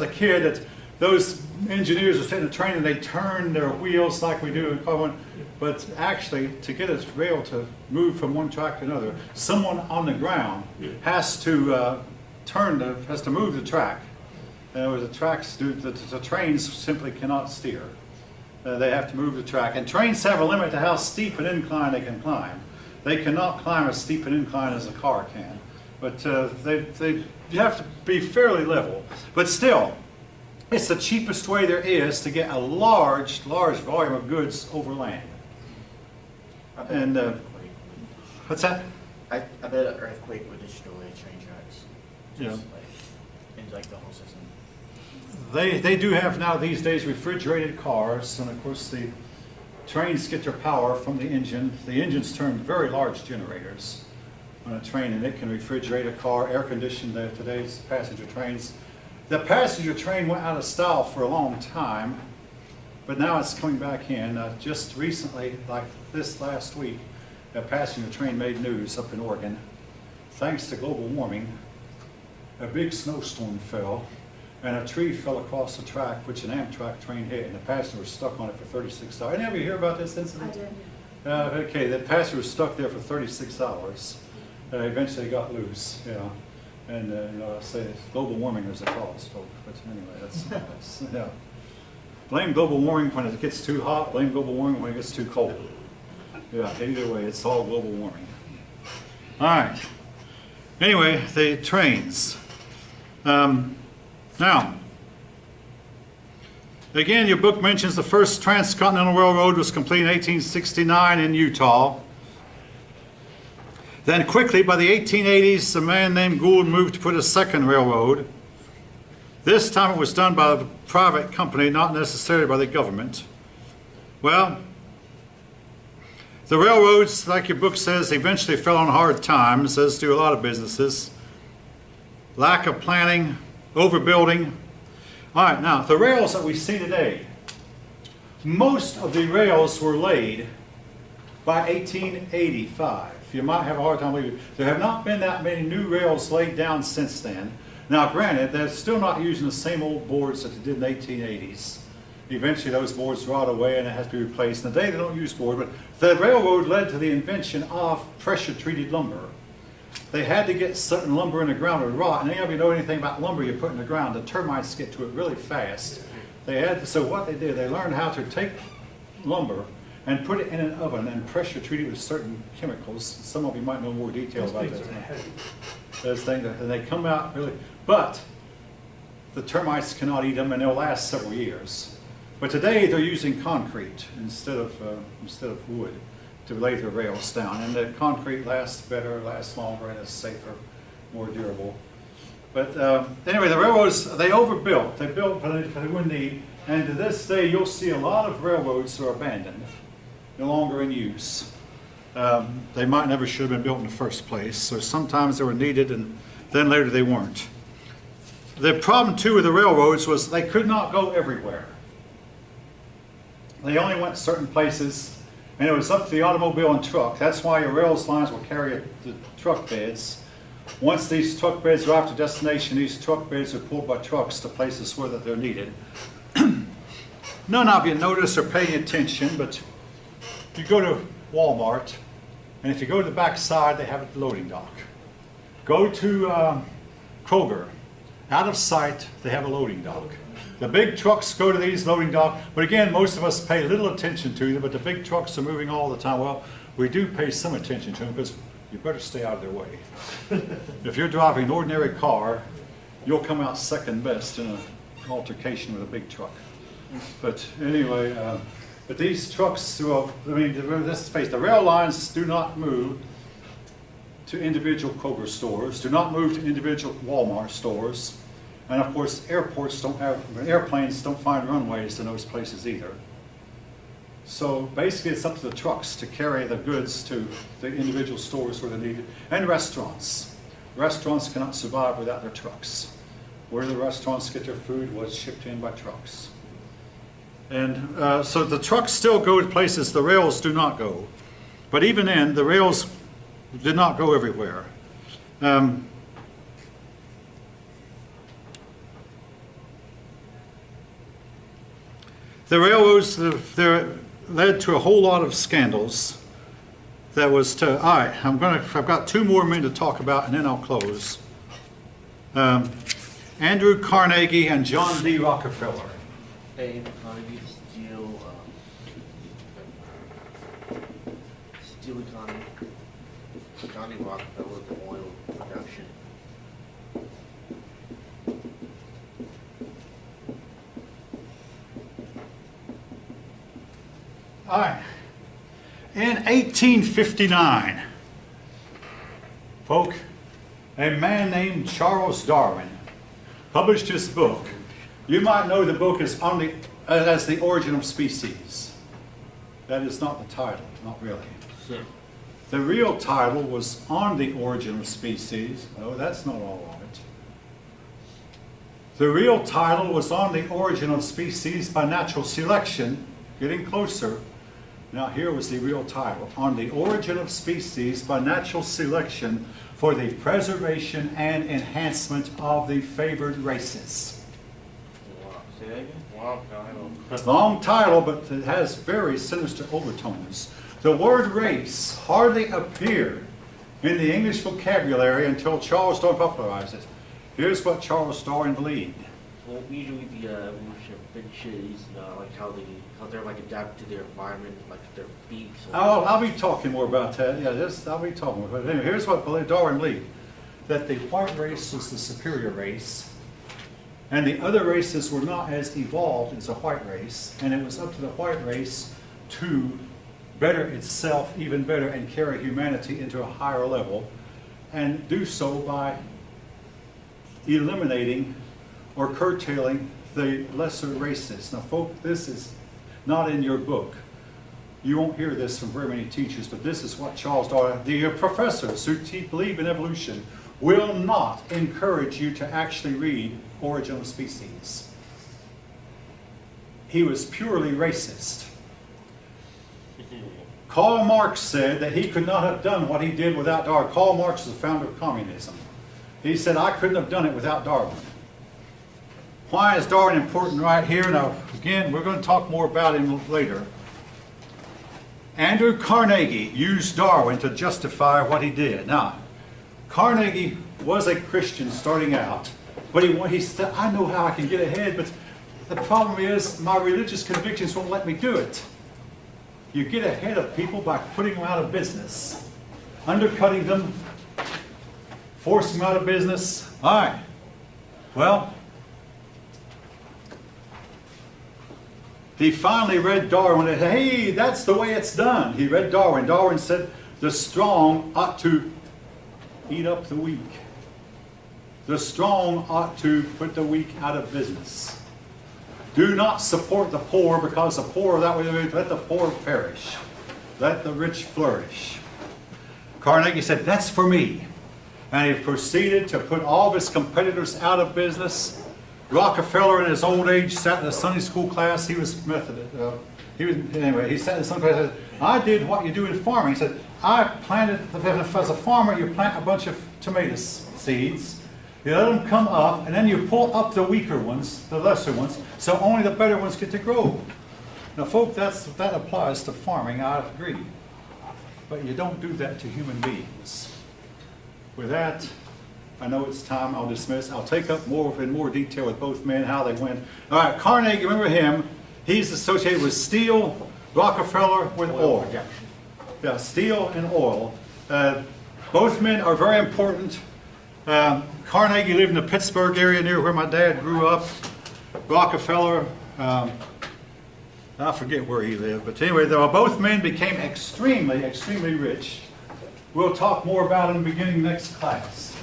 as a kid that those engineers are sitting in the train and they turn their wheels like we do in car one. But actually, to get a rail to move from one track to another, someone on the ground has to has to move the track. The trains simply cannot steer. They have to move the track. And trains have a limit to how steep an incline they can climb. They cannot climb as steep an incline as a car can. But you have to be fairly level. But still, it's the cheapest way there is to get a large volume of goods over land. And what's that? I bet an earthquake would destroy train tracks. Yeah. Like the whole system. They do have now these days refrigerated cars, and of course the trains get their power from the engine. The engines turn very large generators on a train, and it can refrigerate a car, air condition today's passenger trains. The passenger train went out of style for a long time, but now it's coming back in. Just recently, like this last week, a passenger train made news up in Oregon. Thanks to global warming, a big snowstorm fell, and a tree fell across the track, which an Amtrak train hit, and the passenger was stuck on it for 36 hours. Any of you hear about this incident? I did. Okay, the passenger was stuck there for 36 hours. Eventually got loose, And, I say global warming is the cause, folks. But anyway, that's yeah. Blame global warming when it gets too hot, blame global warming when it gets too cold. Yeah, either way, it's all global warming. All right. Anyway, the trains. Now, again, your book mentions the first transcontinental railroad was completed in 1869 in Utah. Then quickly, by the 1880s, a man named Gould moved to put a second railroad. This time it was done by a private company, not necessarily by the government. Well, the railroads, like your book says, eventually fell on hard times, as do a lot of businesses. Lack of planning, overbuilding. All right, now, the rails that we see today, most of the rails were laid by 1885. You might have a hard time believing it. There have not been that many new rails laid down since then. Now, granted, they're still not using the same old boards that they did in the 1880s. Eventually, those boards rot away and it has to be replaced. And today, they don't use board, but the railroad led to the invention of pressure-treated lumber. They had to get certain lumber in the ground to rot. And any of you know anything about lumber you put in the ground, the termites get to it really fast. So what they did, they learned how to take lumber and put it in an oven and pressure treat it with certain chemicals. Some of you might know more details about that. Those things, and they come out really, but the termites cannot eat them and they'll last several years. But today they're using concrete instead of wood to lay their rails down, and the concrete lasts better, lasts longer, and is safer, more durable. But anyway, the railroads, they overbuilt. They built for they wouldn't need, and to this day you'll see a lot of railroads that are abandoned, no longer in use. They might never should have been built in the first place, so sometimes they were needed and then later they weren't. The problem too with the railroads was they could not go everywhere. They only went certain places, and it was up to the automobile and truck. That's why your rails lines will carry the truck beds. Once these truck beds arrive to destination, these truck beds are pulled by trucks to places where that they're needed. None of you notice or pay attention, but you go to Walmart, and if you go to the back side, they have a loading dock. Go to Kroger. Out of sight, they have a loading dock. The big trucks go to these loading docks, but again, most of us pay little attention to them, but the big trucks are moving all the time. Well, we do pay some attention to them because you better stay out of their way. If you're driving an ordinary car, you'll come out second best in an altercation with a big truck. But anyway, but these trucks, well, I mean, let's face it, the rail lines do not move to individual Kroger stores, do not move to individual Walmart stores. And of course, airports don't have, airplanes don't find runways in those places either. So basically it's up to the trucks to carry the goods to the individual stores where they're needed. And restaurants. Restaurants cannot survive without their trucks. Where the restaurants get their food was shipped in by trucks. And so the trucks still go to places the rails do not go. But even then, the rails did not go everywhere. The railroads, there led to a whole lot of scandals. That was to, all right, I've got 2 more men to talk about and then I'll close. Andrew Carnegie and John D. Rockefeller. A. Carnegie Steel economy. Johnny Rockefeller, the oil production. All right. In 1859, folk, a man named Charles Darwin published his book. You might know the book as The Origin of Species. That is not the title, not really. Sure. The real title was On the Origin of Species. No, that's not all of it. The real title was On the Origin of Species by Natural Selection. Getting closer. Now here was the real title. On the Origin of Species by Natural Selection for the Preservation and Enhancement of the Favored Races. Wow. Say that again? Wow, title. Long title, but it has very sinister overtones. The word race hardly appeared in the English vocabulary until Charles Darwin popularized it. Here's what Charles Darwin believed. Well, usually the evolution of finches, like how they're like adapted to their environment, like their beaks. I'll be talking more about that. Yeah, I'll be talking about it. Anyway, here's what Darwin believed. That the white race was the superior race, and the other races were not as evolved as the white race, and it was up to the white race to better itself even better and carry humanity into a higher level, and do so by eliminating or curtailing the lesser races. Now, folk, this is not in your book. You won't hear this from very many teachers, but this is what Charles Darwin, the professors who believe in evolution, will not encourage you to actually read Origin of Species. He was purely racist. Karl Marx said that he could not have done what he did without Darwin. Karl Marx was the founder of communism. He said, I couldn't have done it without Darwin. Why is Darwin important right here? Now, again, we're going to talk more about him later. Andrew Carnegie used Darwin to justify what he did. Now, Carnegie was a Christian starting out, but he said, I know how I can get ahead, but the problem is my religious convictions won't let me do it. You get ahead of people by putting them out of business, undercutting them, forcing them out of business. All right. Well, he finally read Darwin and said, hey, that's the way it's done. He read Darwin. Darwin said, the strong ought to eat up the weak. The strong ought to put the weak out of business. Do not support the poor, because the poor, that way, let the poor perish. Let the rich flourish. Carnegie said, that's for me. And he proceeded to put all of his competitors out of business. Rockefeller in his old age sat in a Sunday school class. He was Methodist. He sat in some class and said, I did what you do in farming. He said, I planted, as a farmer, you plant a bunch of tomato seeds. You let them come up, and then you pull up the weaker ones, the lesser ones, so only the better ones get to grow. Now, folks, that applies to farming, I agree. But you don't do that to human beings. With that, I know it's time. I'll dismiss. I'll take up in more detail with both men, how they went. All right, Carnegie, remember him. He's associated with steel, Rockefeller with oil. Yeah, steel and oil. Both men are very important. Carnegie lived in the Pittsburgh area near where my dad grew up. Rockefeller, I forget where he lived, but anyway, both men became extremely, extremely rich. We'll talk more about them beginning next class.